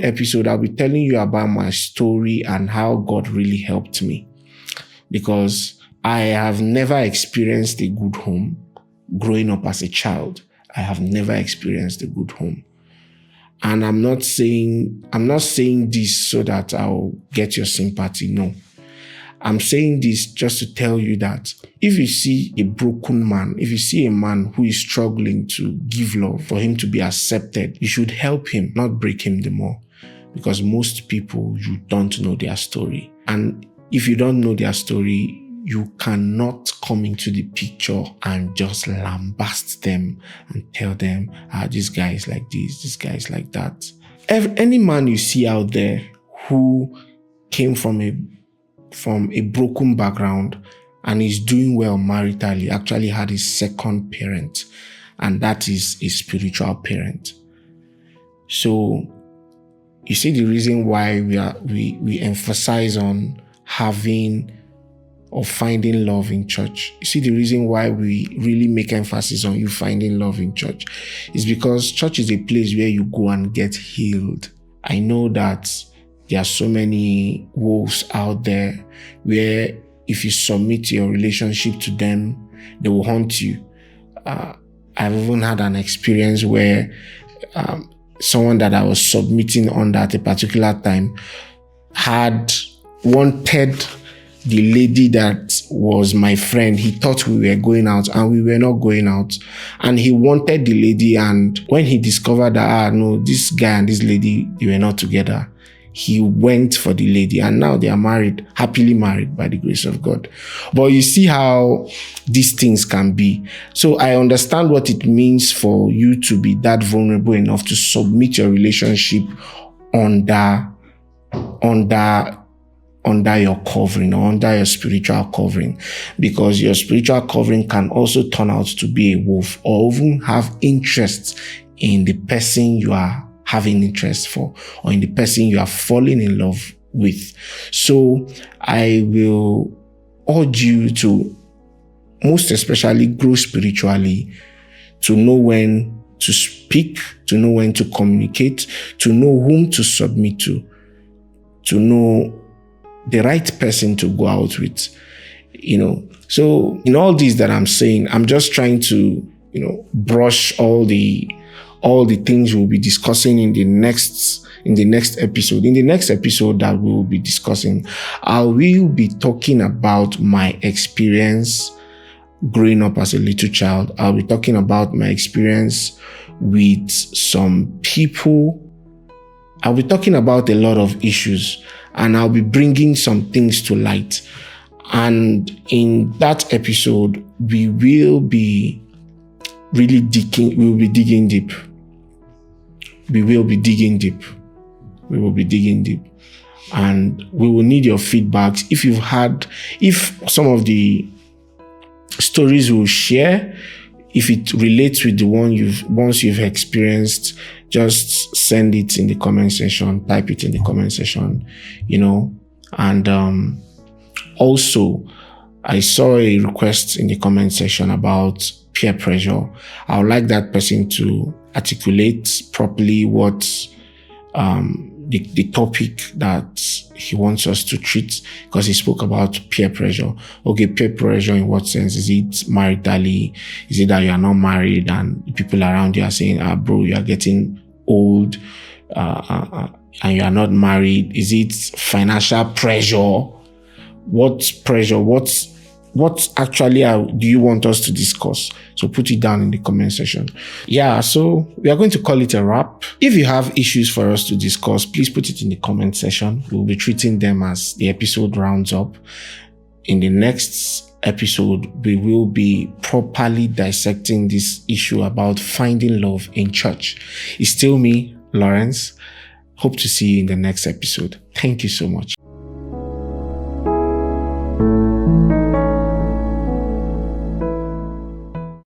Episode, I'll be telling you about my story and how God really helped me, because I have never experienced a good home growing up as a child. I have never experienced a good home. And I'm not saying this so that I'll get your sympathy. No. I'm saying this just to tell you that if you see a broken man, if you see a man who is struggling to give love, for him to be accepted, you should help him, not break him the more. Because most people, you don't know their story. And if you don't know their story, you cannot come into the picture and just lambast them and tell them, this guy is like this guy is like that. Any man you see out there who came from a broken background and is doing well maritally actually had a second parent, and that is a spiritual parent. So you see the reason why we emphasize on having or finding love in church. You see the reason why we really make emphasis on you finding love in church is because church is a place where you go and get healed. I know that there are so many wolves out there where if you submit your relationship to them, they will haunt you. I've even had an experience where someone that I was submitting under at a particular time had wanted the lady that was my friend. He thought we were going out and we were not going out. And he wanted the lady, and when he discovered that, no, this guy and this lady, they were not together, he went for the lady, and now they are married, happily married by the grace of God. But you see how these things can be. So I understand what it means for you to be that vulnerable enough to submit your relationship under your covering or under your spiritual covering, because your spiritual covering can also turn out to be a wolf or even have interest in the person you are having interest for or in the person you are falling in love with. So I will urge you to most especially grow spiritually, to know when to speak, to know when to communicate, to know whom to submit to know the right person to go out with, So in all this that I'm saying, I'm just trying to, brush all the things we'll be discussing in the next episode. In the next episode that we will be discussing, I will be talking about my experience growing up as a little child. I'll be talking about my experience with some people. I'll be talking about a lot of issues, and I'll be bringing some things to light. And in that episode, we will be really digging deep. We will be digging deep. And we will need your feedbacks. If some of the stories we'll share, if it relates with the ones you've experienced, just send it in the comment section, type it in the comment section, And also, I saw a request in the comment section about peer pressure. I would like that person to articulate properly what the topic that he wants us to treat, because he spoke about peer pressure. Okay, peer pressure in what sense? Is it maritally? Is it that you are not married and people around you are saying, bro, you are getting old and you are not married? Is it financial pressure? What pressure? What actually do you want us to discuss? So put it down in the comment section. Yeah, so we are going to call it a wrap. If you have issues for us to discuss, please put it in the comment section. We'll be treating them as the episode rounds up. In the next episode, we will be properly dissecting this issue about finding love in church. It's still me, Lawrence. Hope to see you in the next episode. Thank you so much.